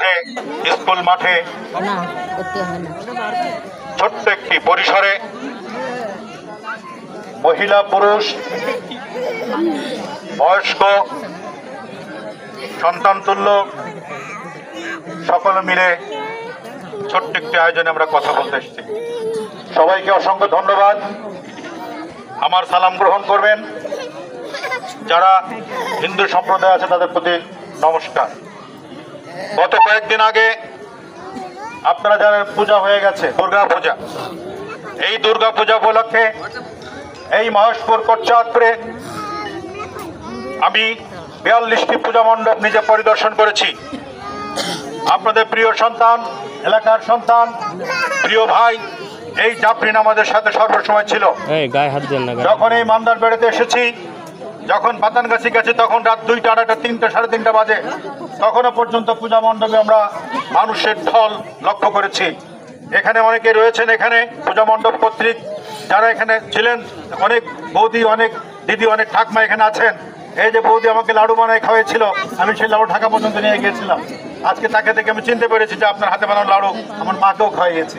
মাঠে, স্কুল মাঠে ছোট্ট একটি পরিসরে মহিলা পুরুষ বয়স্ক সন্তান তুল্য সকলে মিলে ছোট্ট একটি আয়োজনে আমরা কথা বলতে এসেছি। সবাইকে অসংখ্য ধন্যবাদ। আমার সালাম গ্রহণ করবেন। যারা হিন্দু সম্প্রদায় আছে তাদের প্রতি নমস্কার। গত কয়েকদিন আগে আপনারা জানেন পূজা হয়ে গেছে, দুর্গা পূজা। এই দুর্গা পূজা উপলক্ষে এই মহেশপুর কোটচাঁদপুরে আমি 42টি পূজা মণ্ডপ নিজে পরিদর্শন করেছি। আপনাদের প্রিয় সন্তান, এলাকার সন্তান, প্রিয় ভাই এই জাফরিন আমাদের সাথে সর্বসময় ছিল। যখন এই মান্দার বেড়াতে এসেছি, যখন পাতানগাছি গেছি, তখন রাত 2টা, 2:30, 3টা, 3:30 বাজে। তখনও পর্যন্ত পূজা মণ্ডপে আমরা মানুষের ঢল লক্ষ্য করেছি। এখানে অনেকে রয়েছেন, এখানে পূজা মণ্ডপ কর্তৃক যারা এখানে ছিলেন, অনেক বৌদি, অনেক দিদি, অনেক ঠাকমা এখানে আছেন। এই যে বৌদি আমাকে লাড়ু বানায় খাওয়াইছিল, আমি সেই লাড়ু ঢাকা পর্যন্ত নিয়ে গিয়েছিলাম। আজকে তাকে দেখে আমি চিনতে পেরেছি যে আপনার হাতে বানানো লাড়ু আমার মাকেও খাওয়াইয়েছি।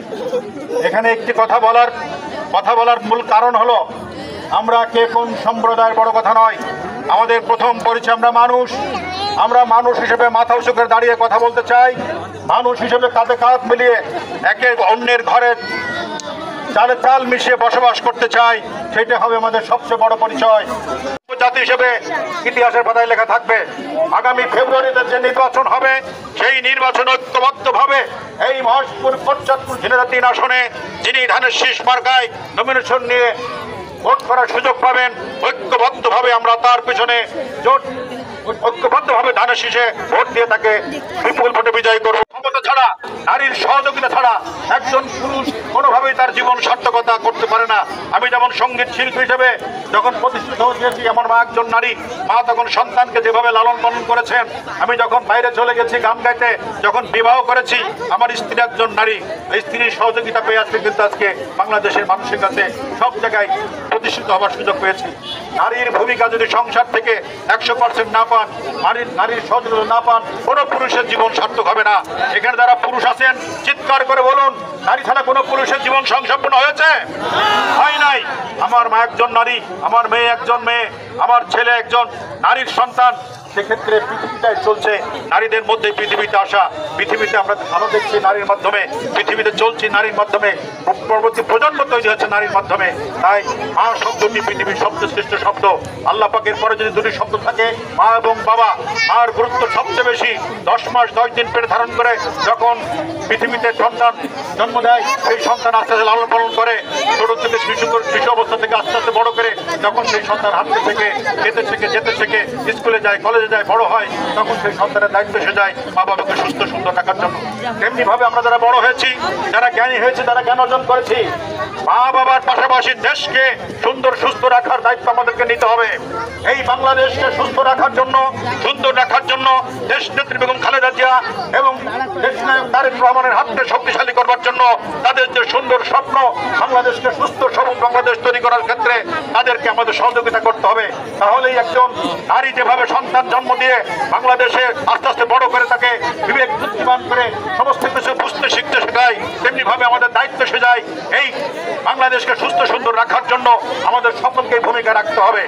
এখানে একটি কথা বলার মূল কারণ হলো, আমরা কে কোন সম্প্রদায়ের বড় কথা নয়। আমাদের প্রথম পরিচয় আমরা মানুষ হিসেবে মাথা উঁচু করে দাঁড়িয়ে কথা বলতে চাই। মানুষ হিসেবে কাঁধে কাঁধ মিলিয়ে একে অন্যের ঘরে চালে চাল মিশিয়ে বসবাস করতে চাই। সেটা হবে আমাদের সবচেয়ে বড় পরিচয়। জাতি হিসেবে ইতিহাসের পাতায় লেখা থাকবে। আগামী ফেব্রুয়ারিতে যে নির্বাচন হবে, সেই নির্বাচন ঐক্যবদ্ধভাবে এই মহেশপুর কোটচাঁদপুর ঝিনাইদহ 3 আসনে যিনি ধানের শীষ মার্কায় নমিনেশন নিয়ে ভোট করার সুযোগ পাবেন, ঐক্যবদ্ধভাবে আমরা তার পিছনে ঐক্যবদ্ধভাবে ধানের শীষে ভোট দিয়ে তাকে বিপুল ভোটে বিজয়ী করব। ক্ষমতা ছাড়া, নারীর সহযোগিতা ছাড়া একজন পুরুষ কোনোভাবেই তার জীবন সার্থকতা করতে পারে না। আমি যেমন সঙ্গীত শিল্পী হিসেবে যখন প্রতিষ্ঠিত হয়েছি, আমার মা একজন নারী। মা তখন সন্তানকে যেভাবে লালন পালন করেছেন, আমি যখন বাইরে চলে গেছি গান গাইতে, যখন বিবাহ করেছি, আমার স্ত্রী একজন নারী। এই স্ত্রীর সহযোগিতা পেয়ে আজকে কিন্তু আজকে বাংলাদেশের মানুষের কাছে সব জায়গায় প্রতিষ্ঠিত হওয়ার সুযোগ পেয়েছি। নারীর ভূমিকা যদি সংসার থেকে 100% না পান, নারীর সহযোগিতা না পান, কোনো পুরুষের জীবন সার্থক হবে না। এখানে যারা পুরুষ আছেন চিৎকার করে বলুন, নারী ছাড়া কোনো পুরুষের জীবন সংসম্পন্ন হয়েছে? হয় নাই। আমার মা একজন নারী, আমার মেয়ে একজন মেয়ে, আমার ছেলে একজন নারীর সন্তান। সেক্ষেত্রে পৃথিবীটাই চলছে নারীদের মধ্যে, পৃথিবীতে আসা, পৃথিবীতে আমরা ভালো দেখছি নারীর মাধ্যমে, পৃথিবীতে চলছি নারীর মাধ্যমে, পরবর্তী প্রজন্ম তৈরি হচ্ছে নারীর মাধ্যমে। তাই মা শব্দটি পৃথিবীর সবচেয়ে শ্রেষ্ঠ শব্দ। আল্লাহ পাকের পরে যদি 2টি শব্দ থাকে, মা এবং বাবা, মার গুরুত্ব সবচেয়ে বেশি। 10 মাস 10 দিন পেটে ধারণ করে যখন পৃথিবীতে সন্তান জন্ম দেয়, সেই সন্তান আস্তে আস্তে লালন পালন করে, ছোট থেকে শিশু অবস্থা থেকে আস্তে আস্তে বড় করে, যখন সেই সন্তান হাঁটতে শেখে, যেতে শেখে, স্কুলে যায়, কলেজে যায়, বড় হয়, তখন সেই সন্তানের দায়িত্ব এসে যায় মা বাবাকে সুস্থ সুন্দর রাখার জন্য। তেমনি ভাবে আমরা যারা বড় হয়েছি, যারা জ্ঞানী হয়েছি, যারা জ্ঞান অর্জন করেছি, মা বাবার পাশাপাশি দেশকে সুন্দর সুস্থ রাখার দায়িত্ব আমাদেরকে নিতে হবে। এই বাংলাদেশকে সুস্থ রাখার জন্য, সুন্দর রাখার জন্য দেশ নেত্রী বেগম খালেদা জিয়া এবং দেশনায়ক তারেক রহমানের হাতকে শক্তিশালী করবার জন্য তাদের যে সুন্দর স্বপ্ন, বাংলাদেশকে সুস্থ সবল বাংলাদেশ তৈরি করার ক্ষেত্রে তাদেরকে আমাদের সহযোগিতা করতে হবে। তাহলেই একজন নারী যেভাবে সন্তান জন্ম দিয়ে বাংলাদেশে আস্তে আস্তে বড় করে, তাকে বিবেক বুদ্ধিমান করে সমস্ত কিছু বুঝতে শিখতে শেখায়, তেমনি ভাবে আমাদের দায়িত্ব এসে যায় এই বাংলাদেশকে সুস্থ সুন্দর রাখার জন্য আমাদের সকলকে ভূমিকা রাখতে হবে।